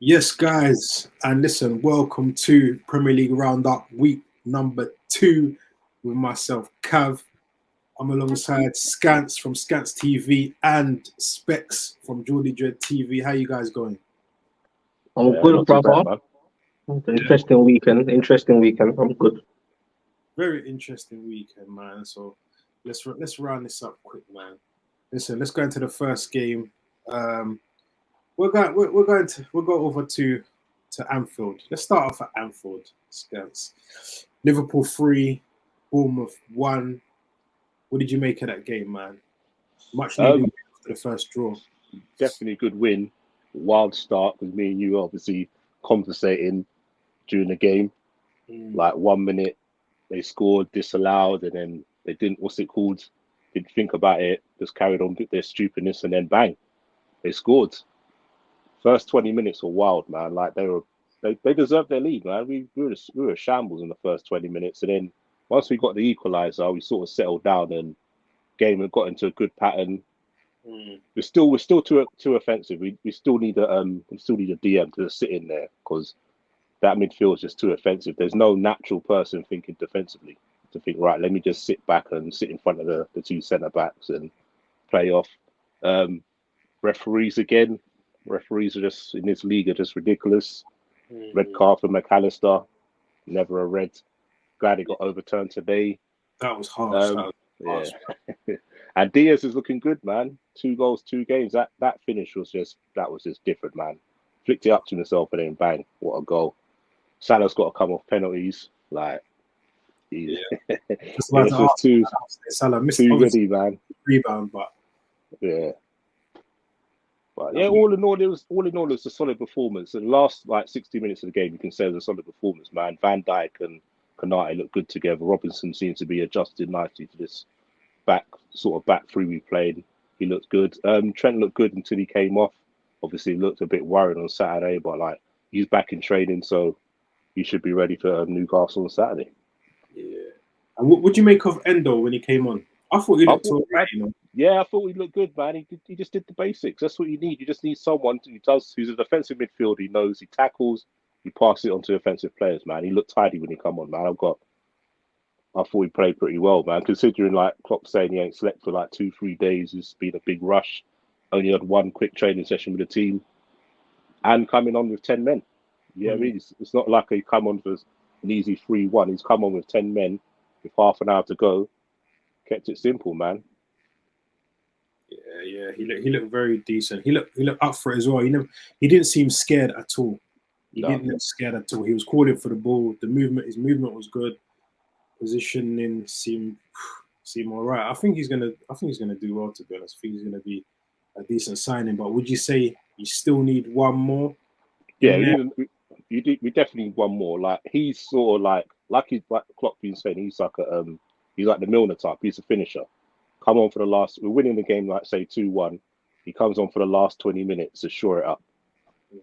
Yes, guys, and listen, welcome to Premier League Roundup week number 2 with myself, Cav. I'm alongside Skants from Skants TV and Specs from Geordie Dread TV. How you guys going? I'm Yeah, good, not too bad, brother. man. Interesting weekend. Interesting weekend. I'm good. Very interesting weekend, man. So let's round this up quick, man. Listen, let's go into the first game. Um, we'll go over to Anfield. Let's start off at Anfield, Scouts. Liverpool 3, Bournemouth 1. What did you make of that game, man? Much needed for the first draw. Definitely a good win. Wild start because me and you obviously compensating during the game. Like 1 minute they scored, disallowed, and then they didn't. What's it called? Didn't think about it. Just carried on with their stupidness, and then bang, they scored. First 20 minutes were wild, man. Like they deserved their lead, man. We were a shambles in the first 20 minutes, and then once we got the equaliser, we sort of settled down and game had got into a good pattern. We're still too offensive. We still need a DM to sit in there because that midfield is just too offensive. There's no natural person thinking defensively to think, right, let me just sit back and sit in front of the two centre backs and play off. Referees again. Referees are just in this league are just ridiculous. Red card for McAllister, never a red. Glad it got overturned today. That was harsh. Yeah. And Diaz is looking good, man. 2 goals, 2 games. That finish was just different, man. Flicked it up to himself and then bang, what a goal. Salah's got to come off penalties. Like he's just too Salah missed ready, man. Rebound, but yeah. But yeah, all in all, it was a solid performance. The last 60 minutes of the game, you can say it was a solid performance, man. Van Dijk and Konate look good together. Robinson seems to be adjusted nicely to this back three we played. He looked good. Trent looked good until he came off. Obviously, he looked a bit worried on Saturday, but he's back in training, so he should be ready for Newcastle on Saturday. Yeah. And what would you make of Endo when he came on? I thought he looked alright, Yeah, I thought he looked good, man. He just did the basics. That's what you need. You just need someone who's a defensive midfielder. He knows, he tackles, he passes it on to offensive players, man. He looked tidy when he come on, man. I thought he played pretty well, man. Considering Klopp saying he ain't slept for 2-3 days, it's been a big rush. Only had one quick training session with the team, and coming on with 10 men. Yeah, I mean, it's not like he come on for an easy 3-1. He's come on with 10 men with half an hour to go. Kept it simple, man. Yeah. He looked very decent. He looked up for it as well. He didn't seem scared at all. Didn't look scared at all. He was calling for the ball. His movement was good. Positioning seemed all right. I think he's gonna do well, to be honest. I think he's gonna be a decent signing. But would you say you still need one more? Yeah, we definitely need one more. He's sort of like Klopp been saying, he's like the Milner type. He's a finisher. Come on for the last. We're winning the game, say 2-1. He comes on for the last 20 minutes to shore it up. Yeah.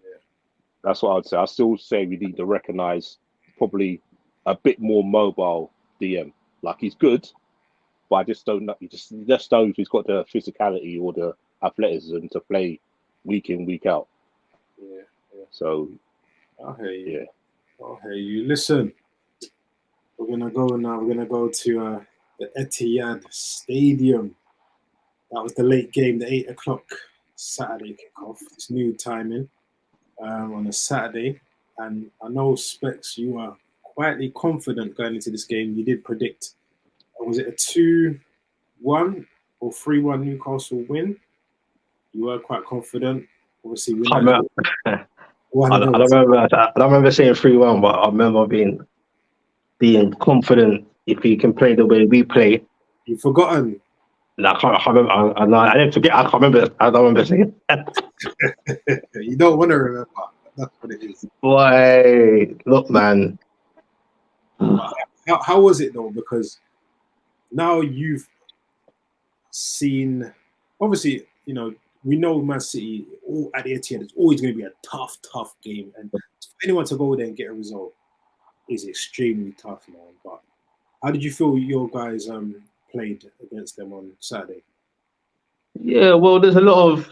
That's what I'd say. I still say we need to recognise probably a bit more mobile DM. He's good, but I just don't know. You just know if he's got the physicality or the athleticism to play week in, week out. Yeah. So I hear you. Yeah. I hear you. Listen, we're gonna go now. We're gonna go to the Etihad Stadium. That was the late game, the 8 o'clock Saturday kickoff. It's new timing on a Saturday, and I know Specs, you are quietly confident going into this game. You did predict, was it a 2-1 or 3-1 Newcastle win? You were quite confident. Obviously, I don't remember saying 3-1, but I remember being confident if he can play the way we play. You've forgotten. No, I can't remember. I didn't forget. I can't remember. I don't remember saying. You don't want to remember. That's what it is. Boy, look, man. How was it though? Because now you've seen, obviously, we know Man City at the Etihad, it's always going to be a tough game, and for anyone to go there and get a result is extremely tough, man. But how did you feel your guys played against them on Saturday? Yeah, well, there's a lot of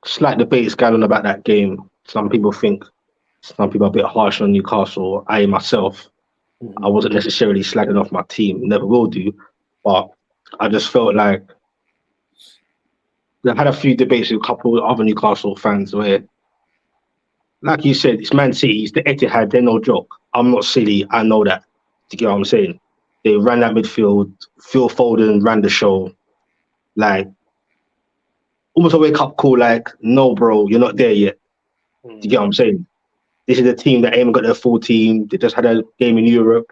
slight debates going on about that game. some people are a bit harsh on Newcastle. I myself, I wasn't necessarily slagging off my team, never will do, but I just felt like I had a few debates with a couple of other Newcastle fans where, like you said, it's Man City, it's the Etihad, they're no joke. I'm not silly, I know that. Do you get what I'm saying? They ran that midfield, Phil Foden ran the show, like, almost a wake-up call, like, no, bro, you're not there yet. Do you get what I'm saying? This is a team that ain't got their full team. They just had a game in Europe.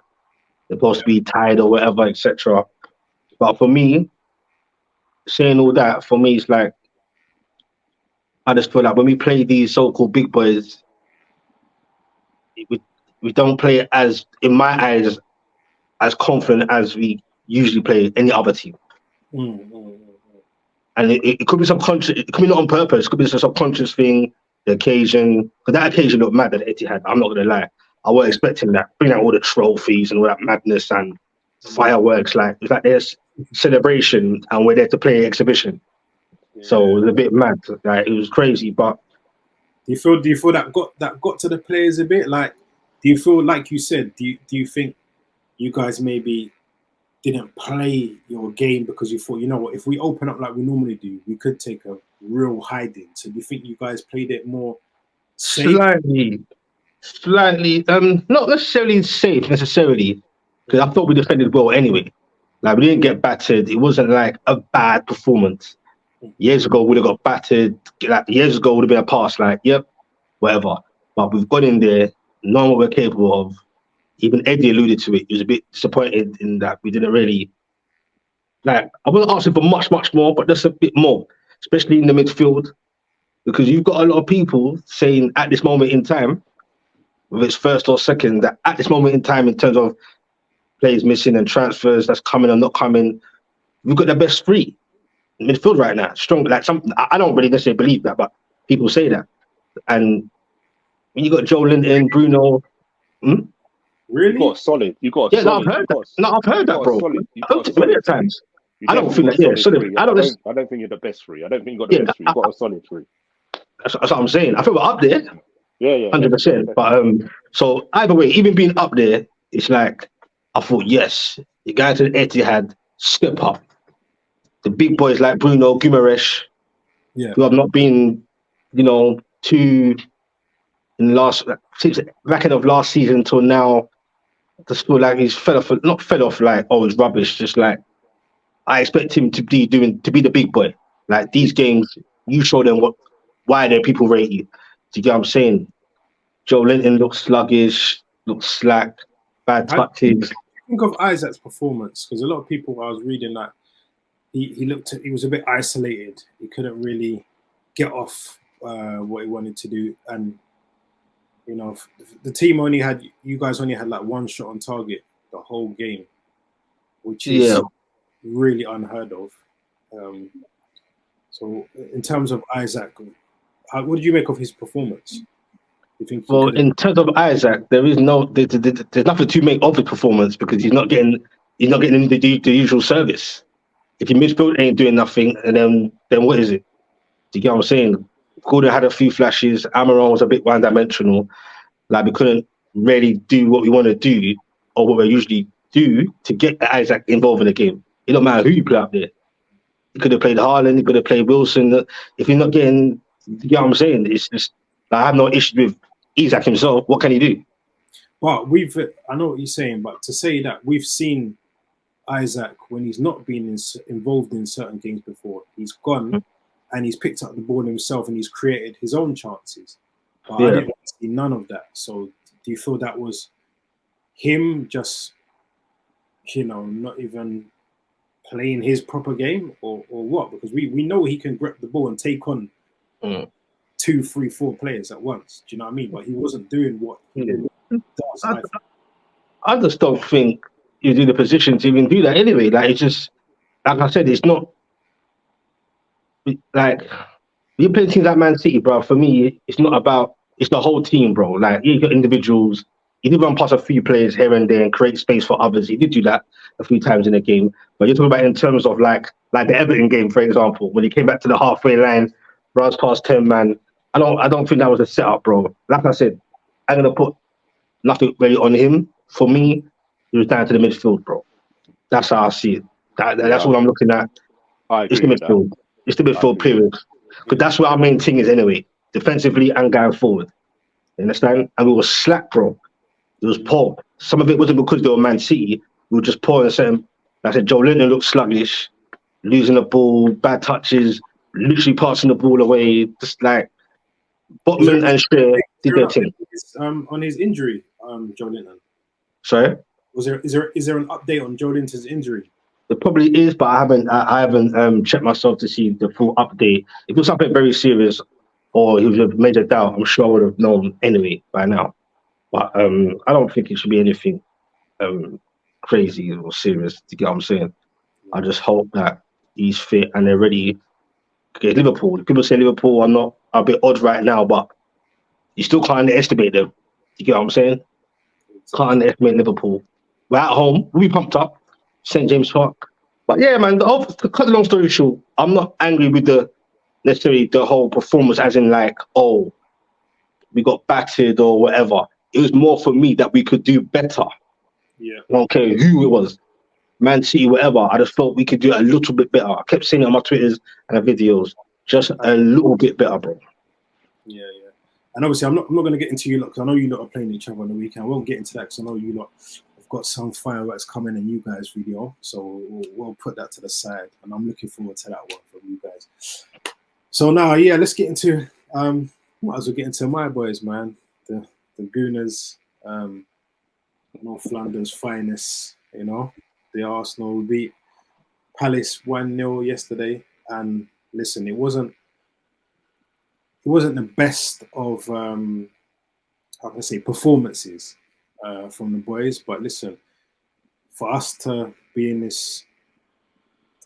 They're supposed to be tied or whatever, etc. But for me, saying all that, for me, it's like, I just feel like when we play these so-called big boys, we don't play as, in my eyes, as confident as we usually play any other team. And it could be subconscious, it could be not on purpose, it could be just a subconscious thing, the occasion, because that occasion looked mad at Etihad, I'm not going to lie. I wasn't expecting that, bring out all the trophies and all that madness and fireworks, like, it's like there's celebration and we're there to play exhibition. So it was a bit mad, like, it was crazy, but... Do you feel that got to the players a bit? Like, do you feel, like you said, do you think you guys maybe didn't play your game because you thought, you know what, if we open up like we normally do, we could take a real hiding? So do you think you guys played it more safe? Slightly, not necessarily safe necessarily, because I thought we defended well anyway. Like, we didn't get battered. It wasn't like a bad performance. Years ago, we'd have got battered. Like, years ago, would have been a pass, like, yep, whatever. But we've got in there, knowing what we're capable of. Even Eddie alluded to it. He was a bit disappointed in that we didn't really, like, I wasn't asking for much more, but just a bit more, especially in the midfield, because you've got a lot of people saying at this moment in time, whether it's first or second, that at this moment in time, in terms of players missing and transfers that's coming or not coming, we've got the best three in midfield right now. Strong, like, I don't really necessarily believe that, but people say that. And when you got Joe Linton, Bruno, Really? You got a solid. Yeah, no, I've heard that. No, I've heard that, bro. I've heard it many times. I don't feel like, yeah, solid. I don't think you're the best three. I don't think you got the best three. You got a solid three. That's what I'm saying. I feel we're up there. Yeah. 100%. But so either way, even being up there, it's like, I thought, yes, the guys at Etihad step up. The big boys like Bruno Guimaraes, who have not been, too in since back end of last season till now. Just feel like he's not fell off like, oh, it's rubbish. Just like, I expect him to be the big boy. Like, these games, you show them why their people rate you. Do you get what I'm saying? Joe Linton looks sluggish, looks slack, bad touches. Think of Isaac's performance, because a lot of people, I was reading that he was a bit isolated. He couldn't really get off what he wanted to do, and the team you guys only had like one shot on target the whole game, which is really unheard of. So in terms of Isaac, what did you make of his performance? You think? Well, in terms of Isaac, there's nothing to make of the performance, because he's not getting the usual service. If your midfield ain't doing nothing, and then what is it? Do you get what I'm saying? Gordon had a few flashes. Amaron was a bit one-dimensional. Like, we couldn't really do what we want to do or what we usually do to get Isaac involved in the game. It don't matter who you play up there. You could have played Haaland, you could have played Wilson. If you're not getting, you know what I'm saying? It's just, I have no issue with Isaac himself. What can he do? But I know what you're saying, but to say that we've seen Isaac when he's not been involved in certain games before, he's gone and he's picked up the ball himself and he's created his own chances. But I didn't see none of that. So do you feel that was him just, not even playing his proper game, or what? Because we know he can grip the ball and take on 2, 3, 4 players at once. Do you know what I mean? But he wasn't doing what he does. I just don't think he's in the position to even do that anyway. Like, it's just, like I said, it's not like, you play teams like Man City, bro. For me, it's not about, it's the whole team, bro. Like, you got individuals. He did run past a few players here and there and create space for others. He did do that a few times in the game. But you're talking about in terms of like the Everton game, for example, when he came back to the halfway line, runs past 10 man, I don't think that was a setup, bro. Like I said, I'm gonna put nothing really on him. For me, he was down to the midfield, bro. That's how I see it. That's Yeah, what I'm looking at. I It's the agree with that. midfield. It's the I midfield agree with period. Because that's what our main thing is anyway. Defensively and going forward. You understand? And we were slack, bro. It was poor. Some of it wasn't because they were Man City. We were just poor in a certain. Like I said, Joe Linton looked sluggish, losing the ball, bad touches, literally passing the ball away. Just like Is there, Botman and Shearer is did there an their update thing. on his injury, Joe Linton? Sorry. Is there an update on Joe Linton's injury? It probably is, but I haven't checked myself to see the full update. If it was something very serious or he was a major doubt, I'm sure I would have known anyway by now. But I don't think it should be anything um crazy or serious. To get what I'm saying? I just hope that he's fit and they're ready. Because Liverpool, people say Liverpool are not a bit odd right now, but you still can't underestimate them. You get what I'm saying? Can't underestimate Liverpool. We're at home. We'll be pumped up. St James Park. But yeah, man. To cut the long story short, I'm not angry with the necessarily the whole performance, as in like, oh, we got battered or whatever. It was more for me that we could do better. Yeah. I don't care who it was, Man City, whatever. I just felt we could do it a little bit better. I kept saying it on my Twitters and the videos, just a little bit better, bro. Yeah. And obviously, I'm not going to get into you lot because I know you lot are playing each other on the weekend. I won't get into that because I know you lot have got some fireworks coming in you guys' video, so we'll put that to the side. And I'm looking forward to that one from you guys. So now, yeah, let's get into might as well get into my boys, man. The Gooners, North London's finest. The Arsenal beat Palace 1-0 yesterday, and listen, it wasn't the best of how can I say performances from the boys, but listen, for us to be in this,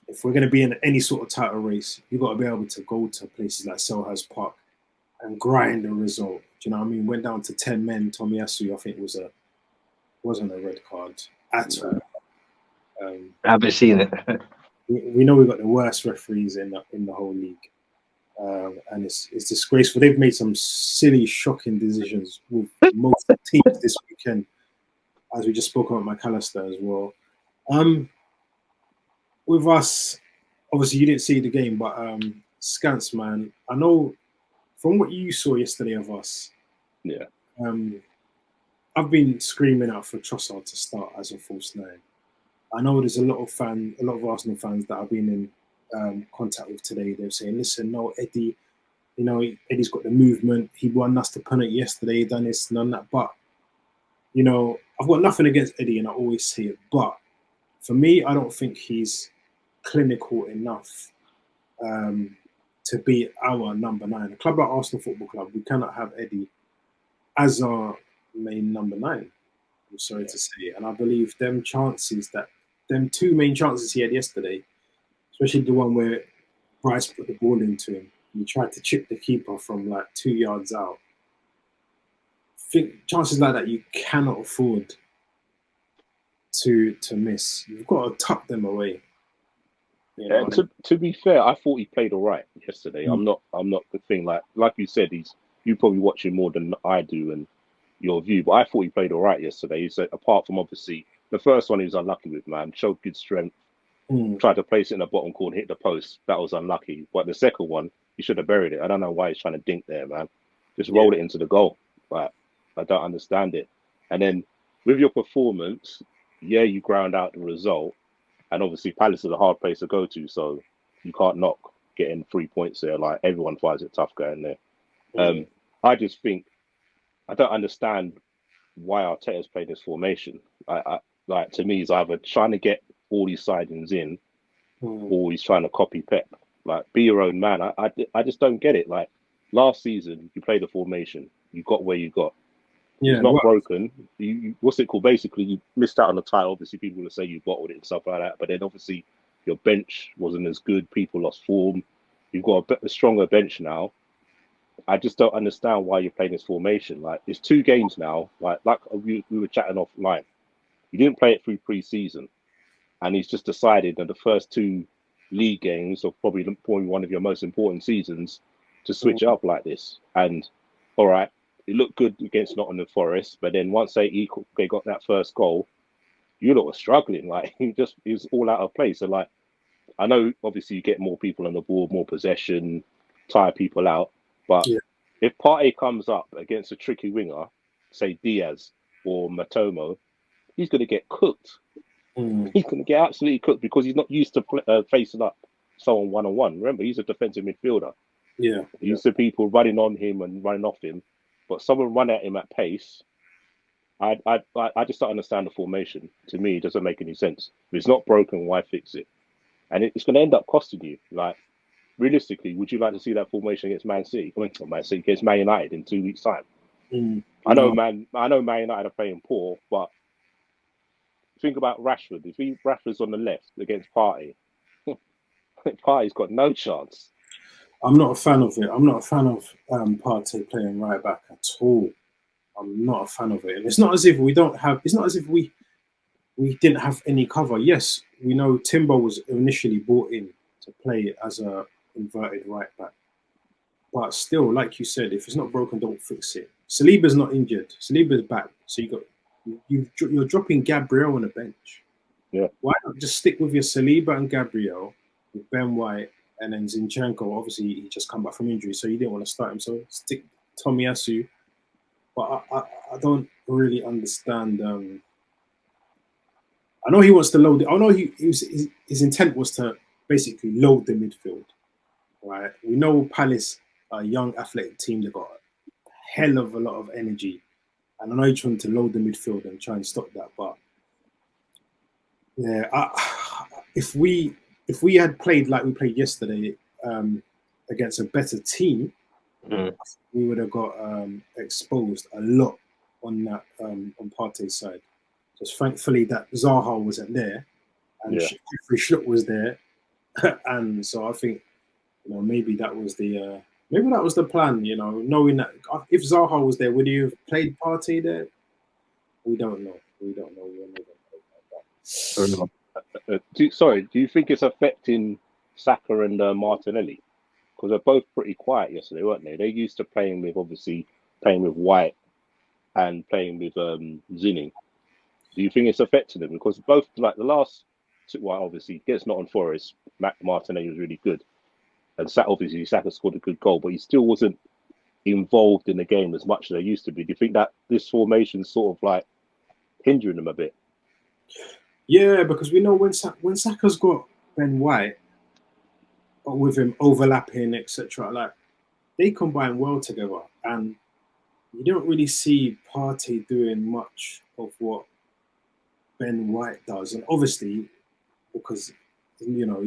if we're going to be in any sort of title race, you've got to be able to go to places like Selhurst Park and grind a result. Do you know what I mean? Went down to 10 men. Tomiyasu, I think, wasn't a red card at all. I haven't seen it. We know we've got the worst referees in the whole league. And it's disgraceful. They've made some silly, shocking decisions with most teams this weekend, as we just spoke about McAllister as well. With us, obviously you didn't see the game, but Skants, man, I know from what you saw yesterday of us, Yeah. I've been screaming out for Trossard to start as a false nine. I know there's a lot of Arsenal fans that I've been in contact with today. They're saying, listen, no, Eddie, Eddie's got the movement. He won us the penalty yesterday, he done this, none that. But, I've got nothing against Eddie, and I always say it. But for me, I don't think he's clinical enough to be our number 9. A club like Arsenal Football Club, we cannot have Eddie as our main number 9. I'm sorry to say it. And I believe them two main chances he had yesterday, especially the one where Bryce put the ball into him, he tried to chip the keeper from like 2 yards out. Think chances like that you cannot afford to miss. You've got to tuck them away. Yeah, to be fair, I thought he played all right yesterday. I'm not the thing like you said. You probably watch him more than I do and your view, but I thought he played all right yesterday. He said apart from obviously the first one he was unlucky with, man. Showed good strength. Tried to place it in the bottom corner, hit the post. That was unlucky. But the second one, he should have buried it. I don't know why he's trying to dink there, man. Just roll it into the goal. But I don't understand it. And then with your performance, yeah, you ground out the result. And obviously Palace is a hard place to go to, so you can't knock getting 3 points there. Like everyone finds it tough going there. I just think I don't understand why Arteta's played this formation. Like to me, he's either trying to get all these sidings in, or he's trying to copy Pep. Like, be your own man. I just don't get it. Like last season, you played the formation, you got where you got. Yeah, it's not broken. You what's it called? Basically, you missed out on the title. Obviously, people will say you bottled it and stuff like that. But then, obviously, your bench wasn't as good. People lost form. You've got a stronger bench now. I just don't understand why you're playing this formation. Like, it's 2 games now. Like we were chatting offline. You didn't play it through pre-season, and he's just decided that the first 2 league games of probably one of your most important seasons, to switch it up like this. And all right, it looked good against Nottingham Forest, but then once they got that first goal, you lot were struggling. Like it was all out of place. So like, I know obviously you get more people on the ball, more possession, tire people out, but if Partey comes up against a tricky winger, say Diaz or Matomo, he's going to get cooked. He's going to get absolutely cooked because he's not used to facing up someone one-on-one. Remember, he's a defensive midfielder. Yeah. He's used to people running on him and running off him, but someone run at him at pace. I just don't understand the formation. To me, it doesn't make any sense. If it's not broken, why fix it? And it's going to end up costing you. Like, realistically, would you like to see that formation against Man City? I mean, not Man City, against Man United in 2 weeks' time. I know Man United are playing poor, but think about Rashford. If Rashford's on the left against Partey, Partey's got no chance. I'm not a fan of it. I'm not a fan of Partey playing right back at all. I'm not a fan of it. And it's not as if we don't have. It's not as if we didn't have any cover. Yes, we know Timber was initially brought in to play as a inverted right back, but still, like you said, if it's not broken, don't fix it. Saliba's not injured. Saliba's back, so you're dropping Gabriel on the bench. Yeah. Why not just stick with your Saliba and Gabriel with Ben White and then Zinchenko? Obviously, he just come back from injury, so you didn't want to start him. So stick Tomiyasu. But I don't really understand. I know he wants to load it. I know his intent was to basically load the midfield. Right? We know Palace, a young athletic team, they've got a hell of a lot of energy. And I know he's trying to load the midfield and try and stop that. But yeah, if we had played like we played yesterday against a better team, we would have got exposed a lot on that on Partey's side. Just thankfully that Zaha wasn't there, and Jeffrey Schlupp was there, and so I think maybe that was the plan. Knowing that if Zaha was there, would he have played Partey there? We don't know. We don't know. Do you think it's affecting Saka and Martinelli? Because they're both pretty quiet yesterday, weren't they? They're used to playing with White and playing with Zinni. Do you think it's affecting them? Because both, like the last two, obviously against Nottingham Forest, Martinelli was really good, and Saka scored a good goal, but he still wasn't involved in the game as much as they used to be. Do you think that this formation is sort of like hindering them a bit? Yeah, because we know when Saka's got Ben White with him overlapping, etc., like they combine well together, and you don't really see Partey doing much of what Ben White does. And obviously, because he's not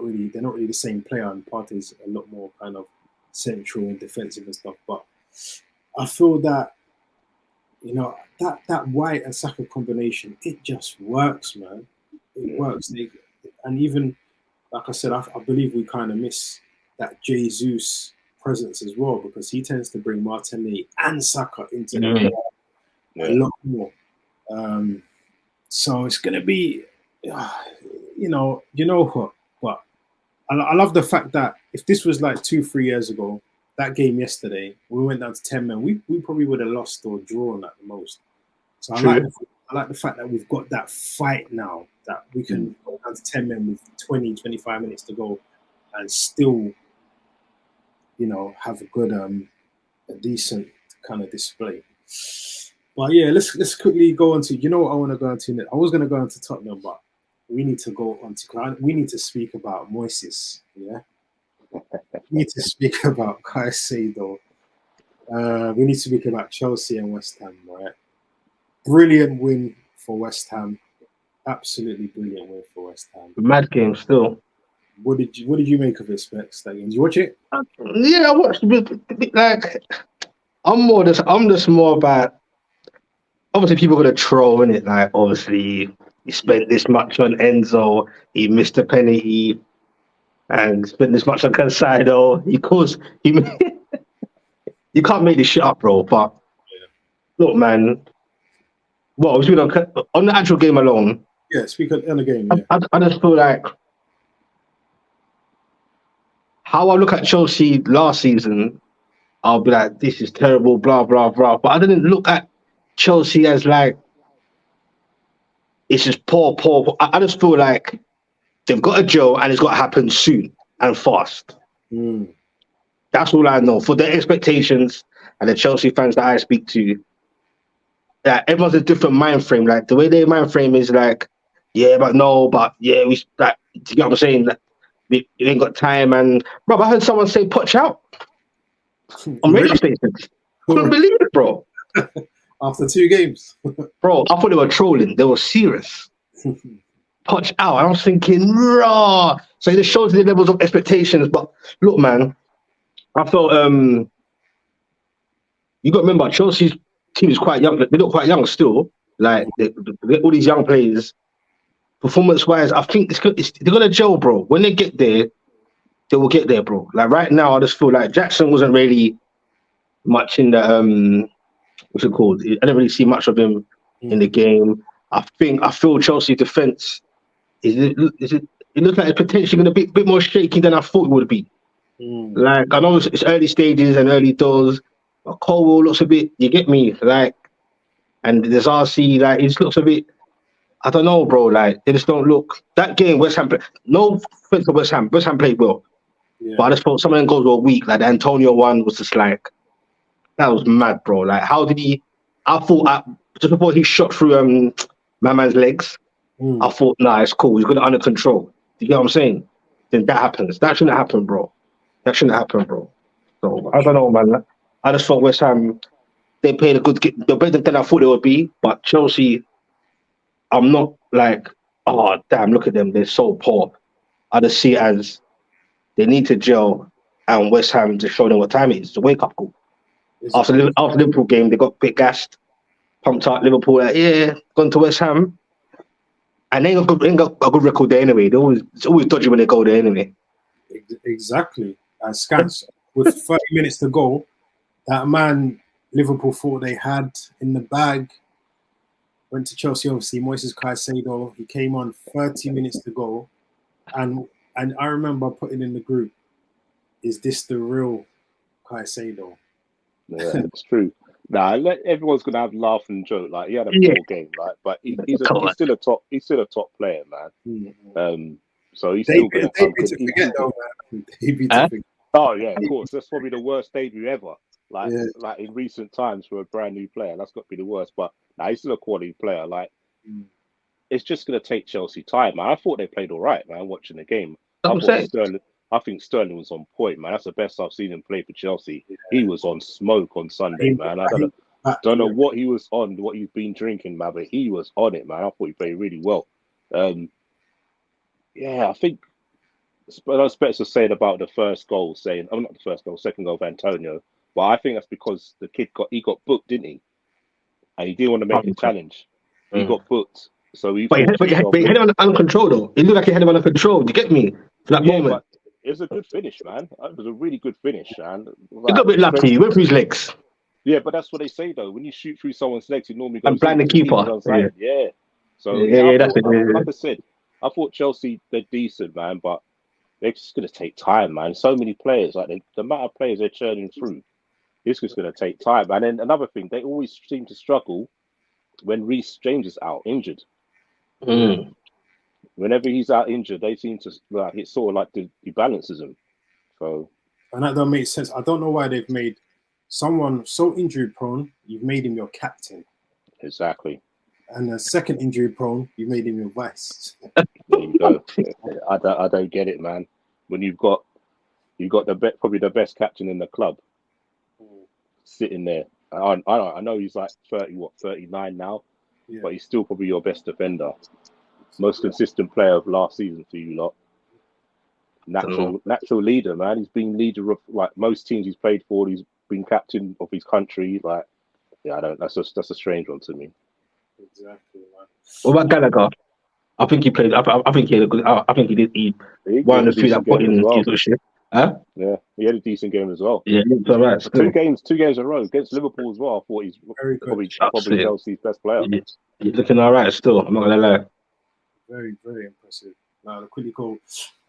really, they're not really the same player, and Partey's a lot more kind of central and defensive and stuff. But I feel that that White and Saka combination, it just works, man. It works. And even like I said, I believe we kind of miss that Jesus presence as well, because he tends to bring Martinelli and Saka into the a lot more. So it's going to be, what? But I love the fact that if this was like 2-3 years ago, that game yesterday, we went down to 10 men, we probably would have lost or drawn at the most. So I like the fact that we've got that fight now, that we can go down to 10 men with 20-25 minutes to go and still, have a good, a decent kind of display. But yeah, let's quickly go on to, what I want to go into next. I was going to go into Tottenham, but we need to go on to, we need to speak about Moises, yeah? We need to speak about Caicedo. We need to speak about Chelsea and West Ham, right? Brilliant win for West Ham. Absolutely brilliant win for West Ham. Mad game still. What did you make of it, Specs? Did you watch it? Yeah, I watched it. Like, I'm just more about. Obviously, people are gonna troll, innit? Like, obviously, he spent this much on Enzo. He missed a penalty, and spent this much on Caicedo. You can't make this shit up, bro. But look, man. Well, on the actual game alone. Yeah, speak on the game. Yeah. I just feel like how I look at Chelsea last season, I'll be like, this is terrible, blah blah blah. But I didn't look at Chelsea as like it's just poor, poor. I just feel like they've got a gel and it's got to happen soon and fast. Mm. That's all I know. For their expectations and the Chelsea fans that I speak to, that everyone's a different mind frame. Like the way their mind frame is like, yeah, but no, but yeah, we like. Do you get what I'm saying? That we ain't got time. And bro, I heard someone say "punch out" on radio Really? stations. Couldn't believe it, bro. After 2 games. Bro, I thought they were trolling. They were serious. Punch out. I was thinking, raw. So it just shows the levels of expectations. But look, man, I felt you got to remember Chelsea's team is quite young. They look quite young still. Like all these young players, performance-wise, I think they're gonna gel, bro. When they get there, they will get there, bro. Like right now, I just feel like Jackson wasn't really much in the what's it called? I didn't really see much of him in the game. I feel Chelsea defense it looks like it's potentially going to be a bit more shaky than I thought it would be. Like I know it's early stages and early doors, but Colwell looks a bit. You get me? Like, and there's RC. Like it just looks a bit. I don't know, bro. Like they just don't look. That game, West Ham. No offense to West Ham. West Ham played well, but I just thought some of them goals were weak. Like the Antonio one was just like that was mad, bro. Like how did he? I thought just before he shot through my man's legs, I thought, nah, it's cool. He's got it under control. Do you get what I'm saying? Then that happens. That shouldn't happen, bro. That shouldn't happen, bro. So I don't know, man. I just thought West Ham they played a good game. They're better than I thought they would be. But Chelsea, I'm not like, oh damn, look at them. They're so poor. I just see it as they need to gel, and West Ham to show them what time it is. It's a wake up call. After Liverpool game, they got a bit gassed, pumped up. Liverpool, like, yeah, gone to West Ham, and they ain't got a good record there anyway. It's always dodgy when they go there anyway. Exactly. Skants, with 30 minutes to go, that man Liverpool thought they had in the bag went to Chelsea. Obviously, Moises Caicedo. He came on 30 minutes to go, and I remember putting in the group, "Is this the real Caicedo?" Yeah, it's true. Nah, everyone's gonna have laugh and joke. Like he had a poor game, like, but he's still a top player, man. So he's still gonna come. Oh yeah, of course. That's probably the worst debut ever. Like in recent times for a brand new player, that's got to be the worst. But he's still a quality player. Like it's just gonna take Chelsea time, man. I thought they played all right, man. Watching the game, I think Sterling was on point, man. That's the best I've seen him play for Chelsea. Yeah. He was on smoke on Sunday, man. I don't know what he was on, what he's been drinking, man, but he was on it, man. I thought he played really well. Yeah, I think Spencer said about the first goal, saying, oh, not the first goal, second goal of Antonio. But I think that's because the kid got booked, didn't he? And he didn't want to make a challenge. He got booked. So he had him under control, though. It looked like he had him under control. Do you get me? For that moment. It was a good finish, man. It was a really good finish, man. He got a bit lucky. He went through his legs. Yeah, but that's what they say, though. When you shoot through someone's legs, it normally goes and blind the keeper. Yeah. So like I said, I thought Chelsea, they're decent, man, but they're just going to take time, man. So many players, like the amount of players they're churning through, it's just going to take time. And then another thing, they always seem to struggle when Reece James is out injured. Whenever he's out injured, they seem to like it sort of like debalances him. So, and that don't make sense. I don't know why they've made someone so injury prone. You've made him your captain. Exactly. And a second injury prone, you made him your vice. There you go. I don't get it, man. When you've got probably the best captain in the club sitting there. I know he's like 39 now, but he's still probably your best defender. Most consistent player of last season for you lot. Natural leader, man. He's been leader of like most teams he's played for. He's been captain of his country. Like, yeah, that's a strange one to me. Exactly, man. What about Gallagher? I think he played. I think he had a good. I think he did. He one of the few that put in his shit. Huh? Yeah, he had a decent game as well. Yeah, it's all right. Two games in a row against Liverpool as well. I thought he's probably Chelsea's best player. He's looking all right still. I'm not gonna lie. Very, very impressive. Now, the quickly goal,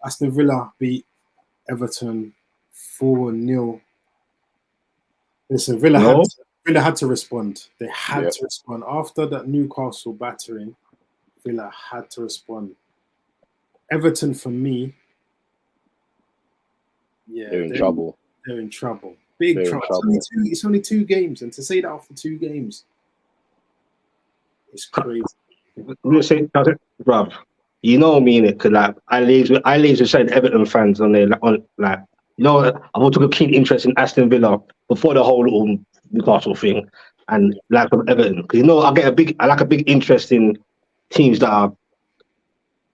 Aston Villa beat Everton 4-0. Listen, Villa No. had to respond. They had to respond after that Newcastle battering. Villa had to respond. Everton, for me, they're in trouble. They're in trouble. Big trouble. It's only two games, and to say that after 2 games, it's crazy. Bruv, you know me, innit? Because like I liaise with certain Everton fans on there, I've also got a keen interest in Aston Villa before the whole little Newcastle thing, and like from Everton, because I like a big interest in teams that are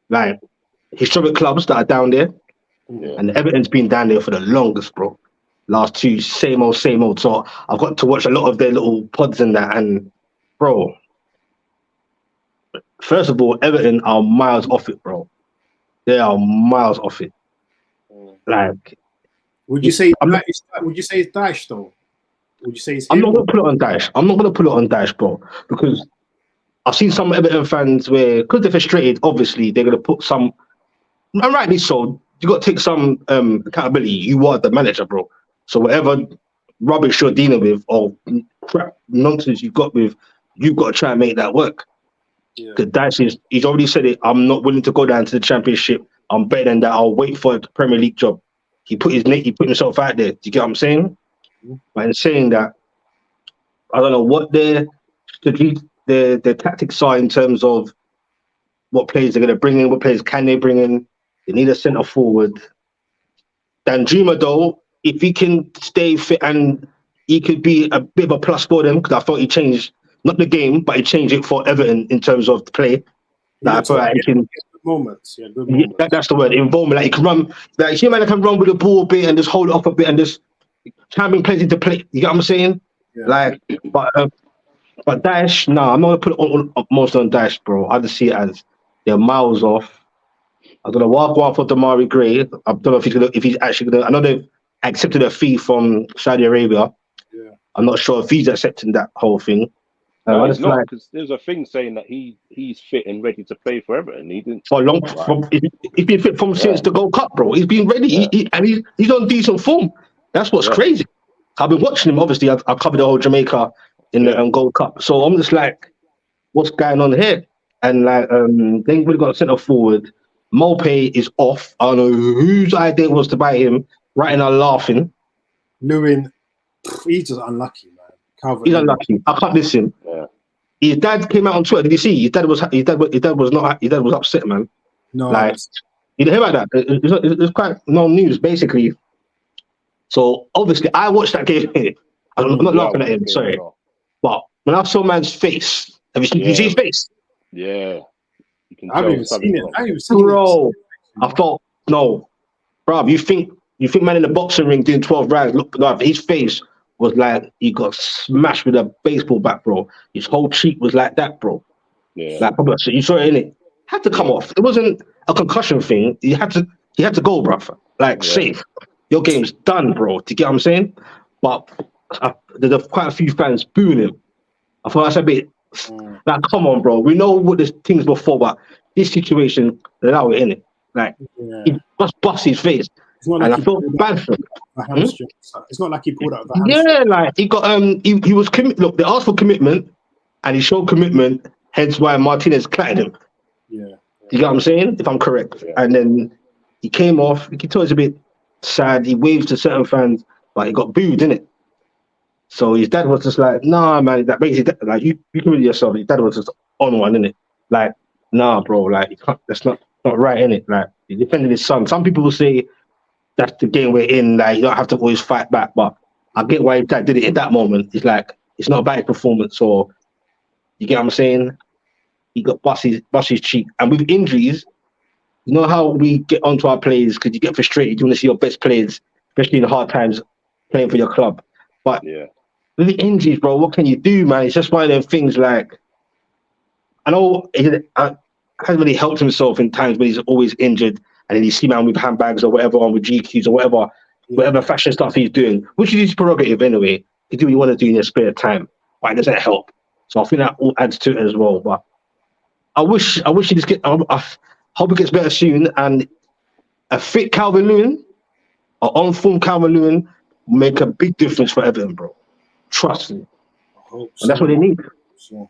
like historic clubs that are down there, and Everton's been down there for the longest, bro. Last 2, same old. So I've got to watch a lot of their little pods and that, and bro. First of all, Everton are miles off it, bro. They are miles off it. Like, would you say it's Daesh though? Would you say it's? I'm not gonna put it on Daesh. I'm not gonna put it on Daesh, bro, because I've seen some Everton fans where, because they're frustrated, obviously they're gonna put some, and rightly so. You got to take some accountability. You are the manager, bro. So whatever rubbish you're dealing with or crap nonsense you've got to try and make that work. Because Daesh he's already said it. I'm not willing to go down to the Championship. I'm better than that. I'll wait for a Premier League job. He put himself out there. Do you get what I'm saying? But in saying that, I don't know what their tactics are in terms of what players they're going to bring in, what players can they bring in. They need a centre forward. Danjuma, though, if he can stay fit and he could be a bit of a plus for them, because I thought he changed, not the game, but he changed it for Everton in terms of the play. Good moments. That's the word, involvement. Like he can run, like man can run with the ball a bit and just hold it off a bit and just bring players into play. You get what I'm saying? Yeah. Like, but Daesh, no, I'm not gonna put it on most on Daesh, bro. I just see it as they're miles off. I don't know what for Damari Gray. I don't know if he's actually gonna. I know they've accepted a fee from Saudi Arabia. Yeah. I'm not sure if he's accepting that whole thing. No, he's not, because there's a thing saying that he's fit and ready to play for Everton. He didn't for long. He's been fit since the Gold Cup, bro. He's been ready, he's on decent form. That's what's crazy. I've been watching him. Obviously, I've covered the whole Jamaica in the Gold Cup, so I'm just like, what's going on here? And like, then we've got a centre forward. Mope is off. I don't know whose idea it was to buy him. Right now, laughing. Lewin, he's just unlucky, man. He's unlucky. I can't listen. Yeah. His dad came out on Twitter. Did you see? His dad was upset, man. No, like you didn't hear about that. It's quite no news, basically. So obviously, I watched that game. I'm not laughing at him. Sorry, but when I saw man's face, have you seen his face? Yeah. I haven't even seen it. Bro, I thought, no, bro, you think man in the boxing ring doing 12 rounds, look, his face was like he got smashed with a baseball bat, bro. His whole cheek was like that, bro. Yeah. Like, you saw it, innit? Had to come off. It wasn't a concussion thing. He had to go, bro. Like, safe. Your game's done, bro. Do you get what I'm saying? But there's quite a few fans booing him. I thought that's a bit... Like, come on, bro. We know what this thing's before, but this situation, allow it, innit? Like, he just bust his face. And I felt bad for him. It's not like he pulled out the hamstring. Yeah, like, he got, he was committed. Look, they asked for commitment, and he showed commitment, hence why Martinez clattered him. Yeah. You get what I'm saying? If I'm correct. Yeah. And then he came off. You can tell he's a bit sad. He waves to certain fans, but he got booed, innit? So his dad was just like, nah, man, that basically, like, you can read yourself. His dad was just on one, innit? Like, nah, bro, like, you can't, that's not right, innit? Like, he defended his son. Some people will say that's the game we're in, like, you don't have to always fight back, but I get why his dad did it in that moment. It's like, it's not about his performance, or, you get what I'm saying? He got bust his cheek. And with injuries, you know how we get onto our players because you get frustrated. You want to see your best players, especially in hard times, playing for your club. But with the injuries, bro, what can you do, man? It's just one of them things. Like, I know he hasn't really helped himself in times when he's always injured, and then you see man with handbags or whatever on with GQs or whatever fashion stuff he's doing, which is his prerogative anyway. You do what you want to do in your spare time, but it doesn't help. So I think that all adds to it as well. But I wish he I hope he gets better soon. And a fit Calvin Lewin, An on-form Calvert Lewin will make a big difference for Everton, bro. Trust me. I hope so. And that's what they need. So,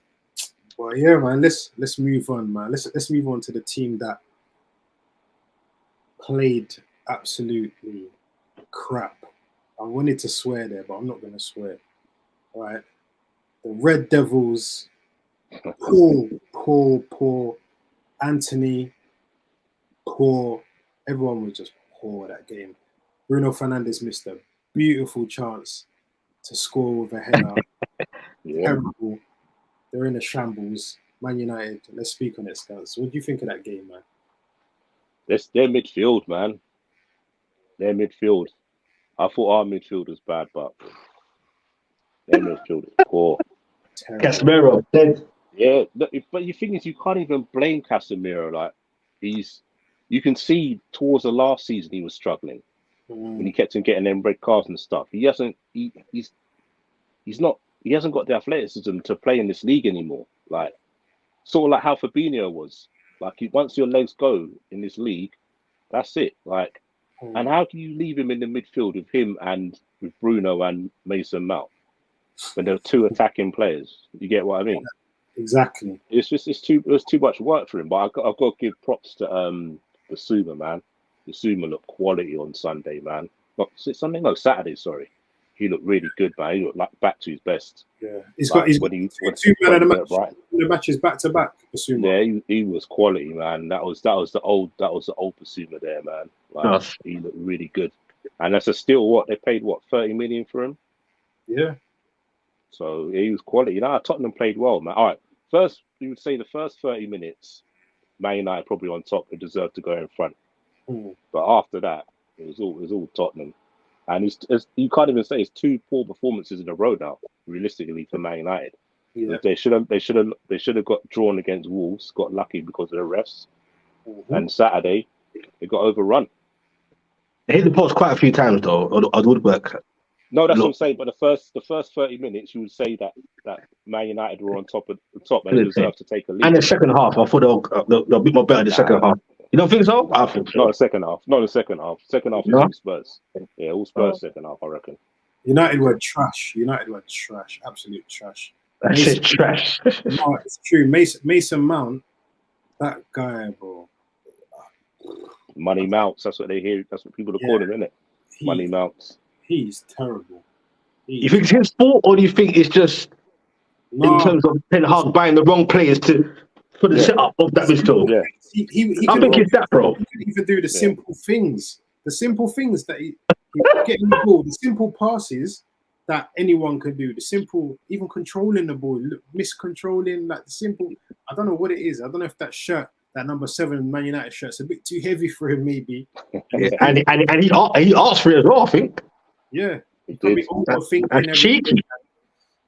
well, yeah, man. Let's move on, man. Let's move on to the team that played absolutely crap. I wanted to swear there, but I'm not going to swear. All right. The Red Devils, poor. Anthony, poor. Everyone was just poor that game. Bruno Fernandes missed a beautiful chance to score with a header. Terrible. They're in a shambles. Man United, let's speak on it, Skants. What do you think of that game, man? Their midfield, man. Their midfield. I thought our midfield was bad, but their midfield is poor. Casemiro, dead. Yeah, but the thing is, you can't even blame Casemiro. Like, you can see towards the last season he was struggling when he kept on getting them red cards and stuff. He hasn't got the athleticism to play in this league anymore. Like, sort of like how Fabinho was. Like, once your legs go in this league, that's it. Like, and how can you leave him in the midfield with him and with Bruno and Mason Mount when they're two attacking players? You get what I mean? Exactly. It was too much work for him. But I've got to give props to Basuma, man. Basuma looked quality on Sunday, man. Not Sunday, no, Saturday. Sorry, he looked really good, man. He looked like back to his best. Yeah, he's got 2 men of the match. Right? The matches back to back. Basuma. Yeah, he was quality, man. That was the old Basuma there, man. Like, he looked really good. And that's still they paid 30 million for him. Yeah. So he was quality. Tottenham played well, man. All right. First, you would say the first 30 minutes, Man United probably on top and deserved to go in front. But after that, it was all Tottenham. And you can't even say it's 2 poor performances in a row now, realistically, for Man United. Yeah. They should have got drawn against Wolves, got lucky because of the refs. And Saturday, they got overrun. They hit the post quite a few times though, or woodwork. No, that's what I'm saying. But the first 30 minutes, you would say that Man United were on top and deserved to take a lead. And the second half, I thought they'll be more better in the second half. You don't think so? I think so. Not the second half. Not the second half. Second half was all Spurs. Yeah, all Spurs second half, I reckon. United were trash. Absolute trash. That's trash. No, it's true. Mason Mount, that guy, bro. Money Mounts. That's what they hear. That's what people are calling him, isn't it? Money Mounts. He's terrible. You think it's his fault, or do you think it's just in terms of Ten Hag buying the wrong players for the setup of that midfield? Yeah. I think it's that, bro. He could even do the simple things. The simple things that he getting the ball, the simple passes that anyone can do. The simple, even controlling the ball, miscontrolling, like the simple. I don't know what it is. I don't know if that shirt, that number 7 Man United shirt's a bit too heavy for him, maybe. and he asked for it as well, I think. Yeah, he probably overthinking cheeky.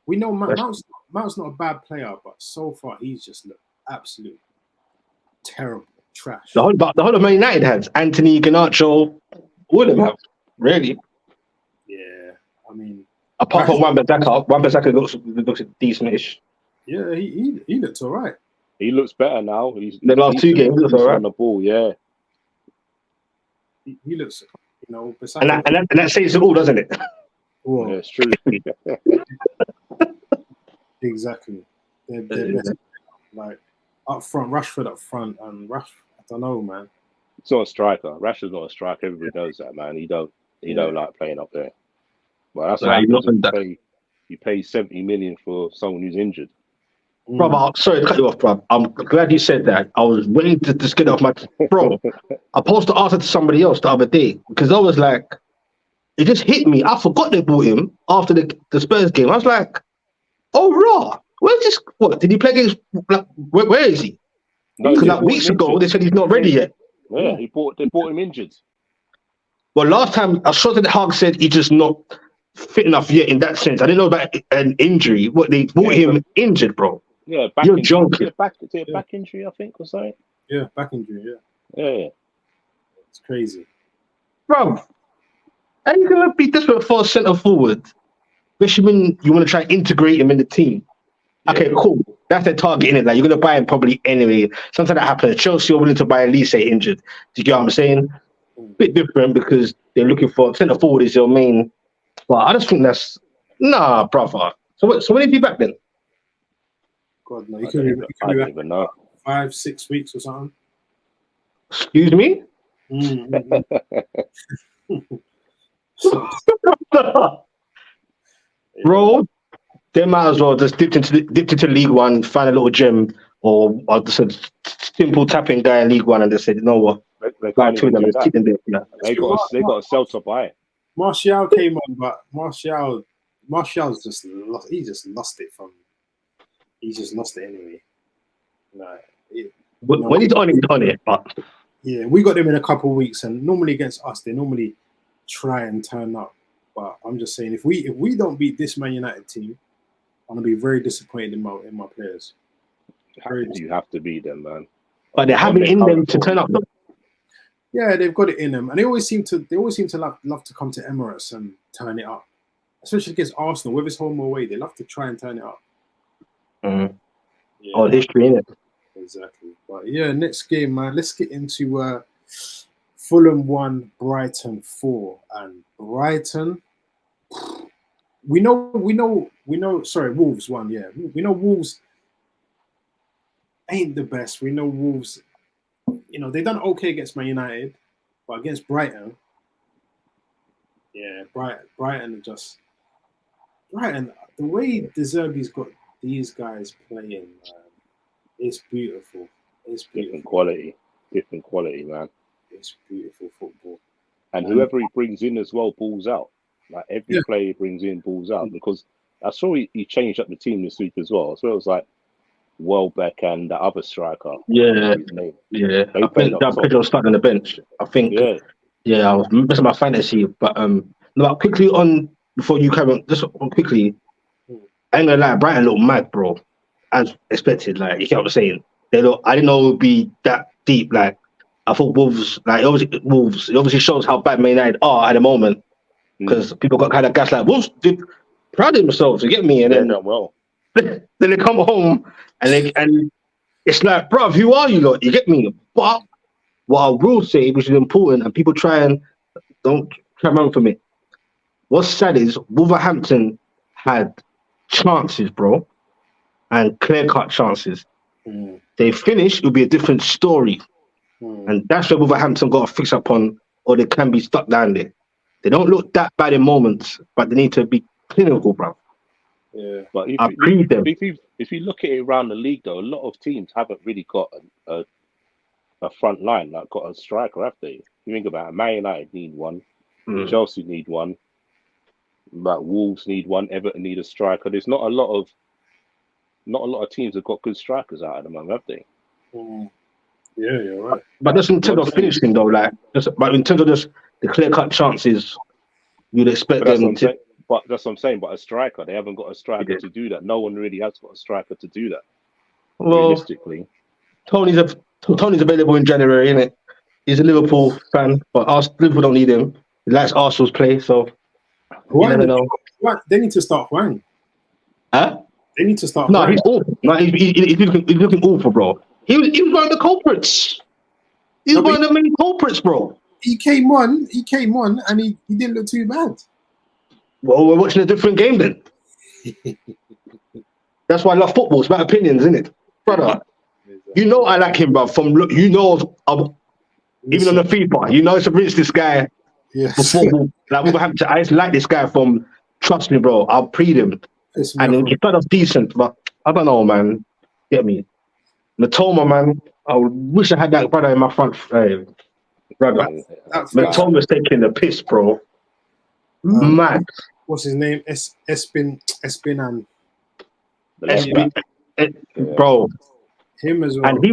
We know Mount's not a bad player, but so far he's just looked absolute terrible, trash. The whole of Man United has Anthony, Garnacho, all of them have, really. Yeah, I mean, apart from Wan-Bissaka looks decent-ish. Yeah, he looks all right. He looks better now. The last 2 games, he looks all right on the ball. Yeah, he looks. And that says it all, doesn't it? Well, yeah, it's true. Exactly. They're better. Like up front, Rashford up front, and I don't know, man. It's not a striker. Rashford's not a striker. Everybody knows that, man. He don't like playing up there. But that's why you pay 70 million for someone who's injured. Bro, sorry to cut you off, bro. I'm glad you said that. I was waiting to just get off my... Bro, I posed the answer to somebody else the other day because I was like, it just hit me. I forgot they bought him after the Spurs game. I was like, oh, raw. Where's this? What? Did he play against... Like, where is he? Because like weeks ago, they said he's not ready yet. Yeah, they bought him injured. Well, last time, I saw that Hag said he's just not fit enough yet in that sense. I didn't know about an injury. What, they bought him injured, bro. Yeah, back You're injury. joking. Back injury, I think, or something. Yeah, back injury, Yeah. It's crazy. Bro, how are you going to be desperate for a centre forward? Especially when you want to try and integrate him in the team. Yeah. Okay, cool. That's their target, innit? Like, you're going to buy him probably anyway. Sometimes that happens. Chelsea are willing to buy Elise injured. Do you get what I'm saying? bit different because they're looking for centre forward is your main. But I just think that's brother. So when is he back then? God, no, I don't even know. 5-6 weeks or something. Excuse me? So, Bro, they might as well just dipped into League One, find a little gym, or just a simple tapping guy in League One, and they said, you know what? They can't even do that. Keep them there. Yeah. They got a sell to buy. Martial came on, but Martial's just lost. He just lost it anyway. When he's on it. But yeah, we got them in a couple of weeks, and normally against us, they normally try and turn up. But I'm just saying, if we don't beat this Man United team, I'm gonna be very disappointed in my players. You have to beat them, man. But they have it in them to turn up, though. Yeah, they've got it in them, and they always seem to love to come to Emirates and turn it up, especially against Arsenal. Whether it's home or away, they love to try and turn it up. Mm-hmm. Yeah. Oh, history in it. Exactly. But yeah, next game, man. Let's get into Fulham 1, Brighton 4, and Brighton. We know. Sorry, Wolves 1. Yeah, we know Wolves ain't the best. We know Wolves. They done okay against Man United, but against Brighton, yeah, Brighton. The way De Zerbi's got these guys playing, man, it's beautiful. It's beautiful. Different quality, man. It's beautiful football. And whoever he brings in as well, balls out. Like every player he brings in, balls out. Because I saw he changed up the team this week as well. So it was like Welbeck and the other striker. Yeah. I think that Pedro started on the bench. I think. Yeah, I was missing my fantasy, but no. Quickly on before you carry on, just quickly. I ain't gonna lie, Brighton look mad, bro, as expected. Like you get what I'm saying. I didn't know it would be that deep. Like I thought Wolves. Like it obviously shows how bad Man United are at the moment because people got kind of gaslight. Wolves did proud of themselves. You get me, and then then they come home and it's like, bruv, who are you lot? You get me? But what I will say, which is important, and people don't try and remember for me. What's sad is Wolverhampton had chances, bro, and clear-cut chances. They finish, it'll be a different story. And that's where Wolverhampton got to fix up on, or they can be stuck down there. They don't look that bad in moments, but they need to be clinical, bro. Yeah, but if you look at it around the league, though, a lot of teams haven't really got a front line, like got a striker, have they? You think about it, Man United need one, Chelsea need one, but Wolves need one, Everton need a striker. There's not a lot of teams have got good strikers out at the moment, have they? Yeah, you're right. But just in terms of finishing, though, but in terms of just the clear-cut chances, you'd expect them to. But that's what I'm saying. But a striker, they haven't got a striker to do that. No one really has got a striker to do that. Well, realistically, Tony's available in January, isn't it? He's a Liverpool fan, but Liverpool don't need him. He likes Arsenal's play, so you never know. They need to start Hwang. Huh? They need to start. No, he's awful. No, he's looking awful, bro. He was one of the culprits. He's one of the main culprits, bro. He came on, and he didn't look too bad. Well, we're watching a different game then. That's why I love football. It's about opinions, isn't it, brother? You know I like him, bro. Even on the FIFA, it's against this guy. Yes. Like Wolverhampton, I just like this guy from. Trust me, bro. I'll pre him, and he started off decent, but I don't know, man. Get me, Matoma, man. I wish I had that brother in my front. Brother, Matoma's taking the piss, bro. Mad. What's his name? Espinan. Bro. Him as well. And he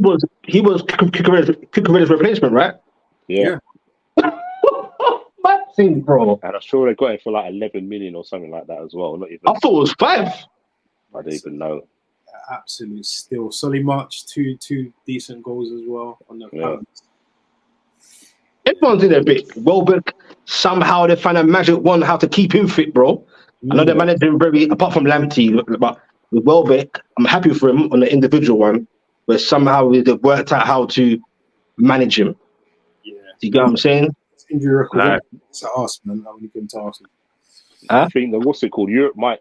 was Cucurella's replacement, right? Yeah. Mad thing, bro. And I'm sure they got him for like 11 million or something like that as well. Not even. I thought it was 5. I don't even know. Absolute still. Solly March, two decent goals as well on the balance. Everyone's in there a bit. Welbeck, somehow they find a magic one how to keep him fit, bro. I know they're managing apart from Lamptey, but with Welbeck, I'm happy for him on the individual one, where somehow they've worked out how to manage him. Yeah. Do you get what I'm saying? injury record. Nah. It's at us, man. How many good to Arsenal? I think that what's it called? Europe might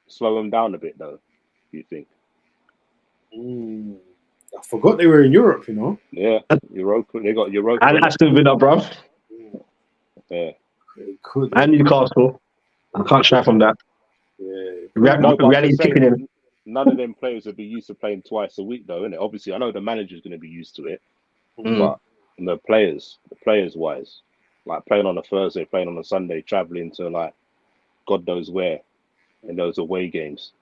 slow them down a bit, though. Do you think? I forgot they were in Europe. You know. Yeah, Europa. They got Europa. And Aston Villa, bruv. Yeah. It could. And Newcastle. I can't shy from that. Yeah. No, but Reality kicking in. none of them players would be used to playing twice a week, though, innit? Obviously, I know the manager's going to be used to it, but the players wise, like playing on a Thursday, playing on a Sunday, traveling to like God knows where in those away games.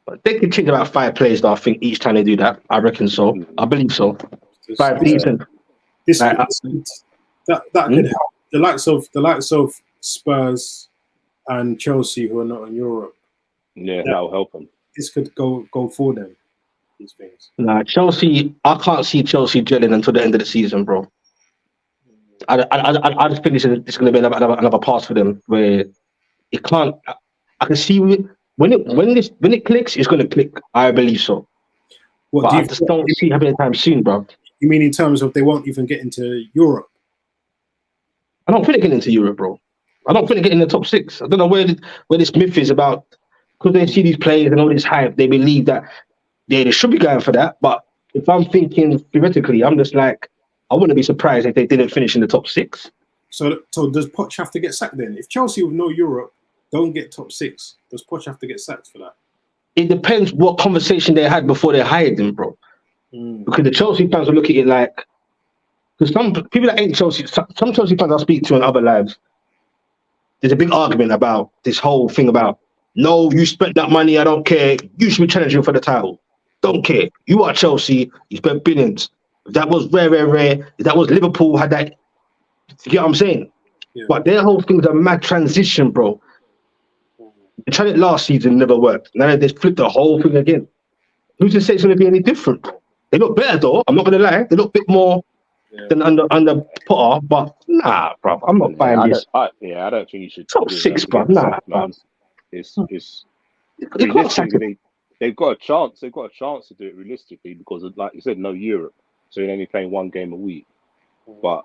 But they can change about 5 players, though, I think, each time they do that. I reckon so. I believe so. 5 decent. That could help the likes of Spurs and Chelsea, who are not in Europe. Yeah, that'll help them. This could go for them. These things. Nah, Chelsea. I can't see Chelsea gelling until the end of the season, bro. I just think this is going to be another pass for them where it can't. I can see when it clicks, it's going to click. I believe so. But I just don't see it happening anytime soon, bro. You mean in terms of they won't even get into Europe? I don't think they get into Europe, bro. I don't think they get in the top 6. I don't know where this myth is about. Because they see these players and all this hype, they believe that they should be going for that. But if I'm thinking theoretically, I'm just like, I wouldn't be surprised if they didn't finish in the top 6. So does Poch have to get sacked then? If Chelsea with no Europe don't get top 6, does Poch have to get sacked for that? It depends what conversation they had before they hired him, bro. Because the Chelsea fans will look at it like, because some people that ain't Chelsea, some Chelsea fans I speak to in other lives, there's a big argument about this whole thing about, no, you spent that money, I don't care. You should be challenging for the title. Don't care. You are Chelsea, you spent billions. If that was rare. If that was Liverpool, had that, you get what I'm saying? Yeah. But their whole thing's a mad transition, bro. They tried it last season, never worked. Now they flipped the whole thing again. Who's to say it's going to be any different, bro? They look better, though. I'm not going to lie. They look a bit more than under Potter, but nah, bro. I'm not buying this. I don't think you should. Top 6, bro. Nah, man. It's realistically, they've got a chance. They've got a chance to do it realistically because, like you said, no Europe, so you're only playing 1 game a week. But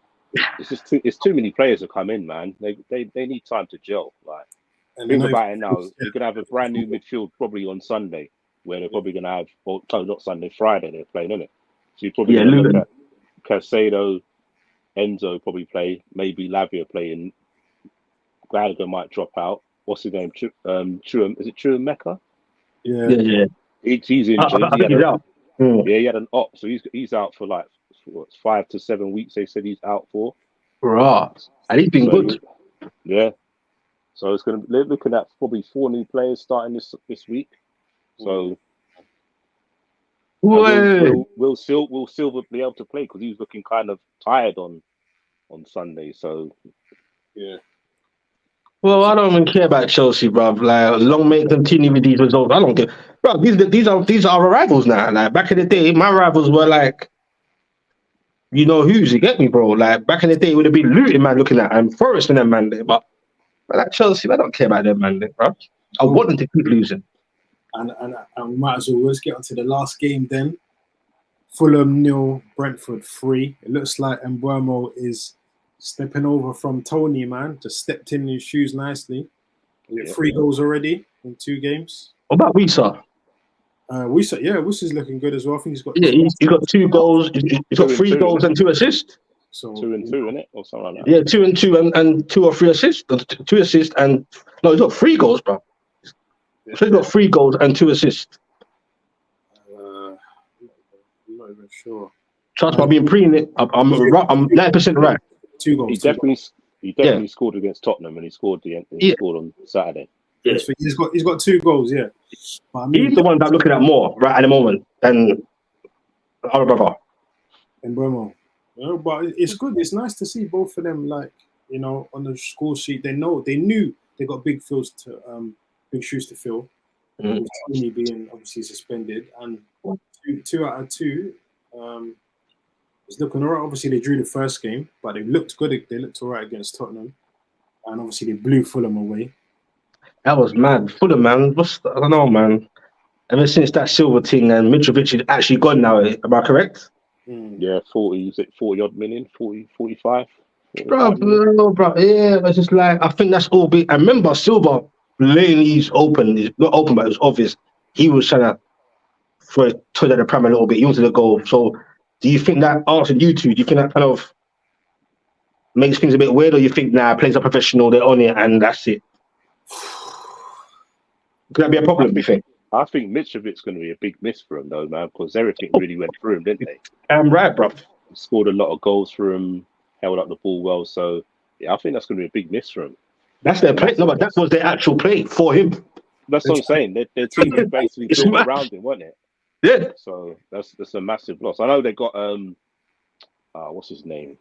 it's too many players to come in, man. They need time to gel. Like think about it now. You're gonna have a brand new midfield probably on Sunday, where they're probably gonna have. Well, no, not Sunday, Friday. They're playing, isn't it? So you're probably gonna look at Caicedo, Enzo probably play. Maybe Lavia playing. Gallagher might drop out. What's his name? Is it Chuameka? Yeah. He's injured. He's out. Yeah, he had an op, so he's out for like 5 to 7 weeks. They said he's out for. Right, and he's been good. Yeah. So it's they're looking at probably 4 new players starting this week. So will Silva be able to play because he was looking kind of tired on Sunday. So yeah. Well, I don't even care about Chelsea, bruv. Like, long may it continue with these results. I don't care, bro. These are our rivals now. Like back in the day, my rivals were like, you know who's, you get me, bro. Like back in the day, it would have been Luton, man, looking at and Forest and them, man. But like Chelsea, I don't care about them, man, bro. I want them to keep losing. And we might as well get on to the last game then. Fulham 0, Brentford 3. It looks like Mbeumo is stepping over from Tony, man. Just stepped in his shoes nicely. 3 goals already in 2 games. What about Wisa? Wisa's looking good as well. I think he's got he's got 2 goals. He's got 3 goals and 2 assists. So 2 and 2, isn't it, or something like that? Yeah, 2 and 2 and 2 or 3 assists. 2 assists and no, he's got 3 goals, bro. So he's got 3 goals and 2 assists. I'm not even sure. Trust me, I've been preying it. I'm 90% right. 2 goals. He definitely scored against Tottenham, and he scored scored on Saturday. Yeah, so he's got 2 goals. Yeah, but I mean, he's the one that I'm looking at more right at the moment than our brother. And Mbeumo. But it's good. It's nice to see both of them, like, you know, on the score sheet. They knew they got big shoes to fill. With Tony being obviously suspended, and 2 out of 2. It's looking alright. Obviously, they drew the first game, but they looked good. They looked alright against Tottenham, and obviously they blew Fulham away. That was mad. Fulham, man. I don't know, man. Ever since that Silver thing and Mitrovic is actually gone now, am I correct? Yeah, 40 odd million, 40, 45. Bro, yeah, it's just like I think that's all big. I remember Silva lately open, it's not open, but it was obvious he was trying to throw it to the prem a little bit. He wanted to go. So, do you think that answered you two? Do you think that kind of makes things a bit weird, or you think players are professional, they're on it, and that's it? Could that be a problem? Do you think? I think Mitrovic's going to be a big miss for him, though, man, because everything really went through him, didn't they? I'm right, bro. Scored a lot of goals for him, held up the ball well. So, yeah, I think that's going to be a big miss for him. That's their play. No, but that was their actual play for him. That's what I'm saying. Their team was basically built around him, wasn't it? Yeah. So that's a massive loss. I know they got what's his name?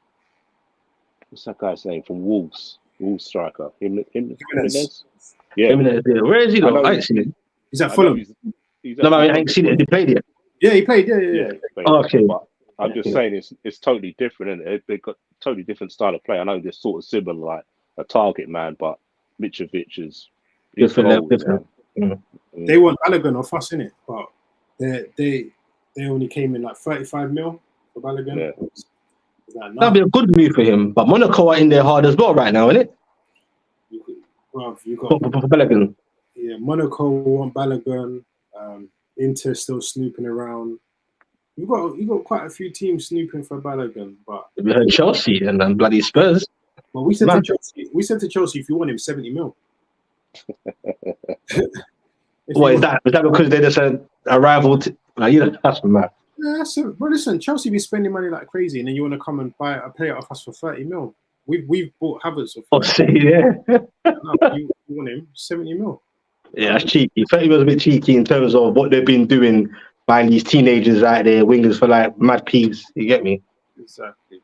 What's that guy's name from Wolves? Wolves striker. Jimenez? Yeah. Where is he though? I ain't seen it. Is that Fulham? No, I ain't seen it. Has he played yet? Yeah, he played. Yeah. Okay. But I'm just saying it's totally different, isn't it? They've got totally different style of play. I know they're sort of similar, like a target man, but Mitrovic is different. They want Balogun off us, innit? But they only came in like 35 mil for Balogun. Yeah. That'd be a good move for him. But Monaco are in there hard as well right now, isn't it? You got for Balogun. Yeah, Monaco want Balogun. Inter still snooping around. You got quite a few teams snooping for Balogun, but we heard Chelsea and then bloody Spurs. Well, we said to Chelsea, if you want him, 70 mil. What is that? Is that because they're just a rival? That's mad. Yeah, but listen, Chelsea be spending money like crazy, and then you want to come and buy a player off us for 30 mil. We've bought Havertz for 30 mil. No, you want him 70 mil. Yeah, that's cheeky. 30 mil is a bit cheeky in terms of what they've been doing, buying these teenagers out there, wingers for like mad peeves. You get me? Exactly,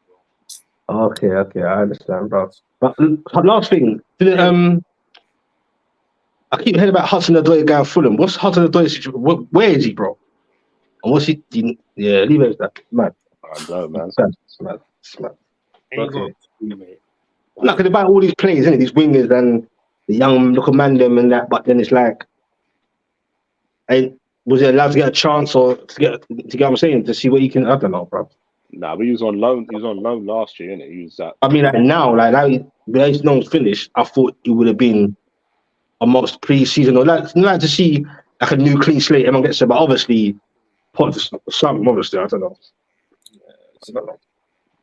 bro. Okay, I understand, bro. But last thing, I keep hearing about Hudson-Odoi guy Fulham. What's Hudson-Odoi's situation? Where is he, bro? And what's he? Yeah, leave it at that. Man. I know, man. It's mad. Okay. No, because they buy all these players, isn't it? These wingers and the young local man them and that. But then it's like, was he allowed to get a chance or to get what I'm saying, to see what he can? I don't know, bro. Nah, but he was on loan. He was on loan last year, innit? He was that. I mean, now his loan's finished. I thought he would have been amongst pre-season or like to see like a new clean slate. Everyone gets it, but obviously, some obviously I don't know.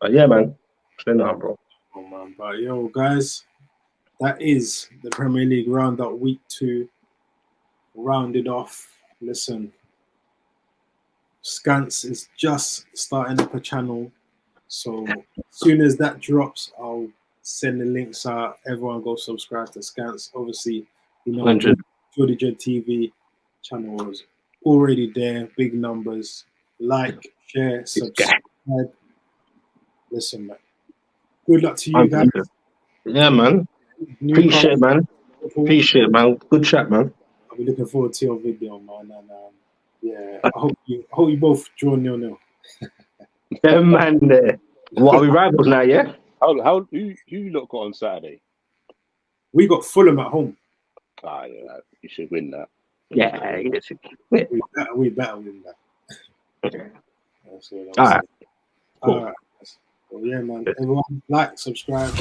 But yeah, man, bro. Oh man, but yo, guys, that is the Premier League roundup week 2 rounded off. Listen, Skants is just starting up a channel, so as soon as that drops, I'll send the links out. Everyone go subscribe to Skants. Obviously, Jordy Dread TV channel was already there. Big numbers. Like, share, subscribe. Listen, man. Good luck to you guys. Yeah, man. Appreciate, man. Good chat, man. I'll be looking forward to your video, man. And yeah, I hope you both draw 0-0. Yeah, man. What, are we rivals now? Yeah. Who you lot got on Saturday? We got Fulham at home. Yeah, you should win that. Yeah, we better win that. Okay. All right. Cool. All right. Well, yeah, man. Everyone, like, subscribe.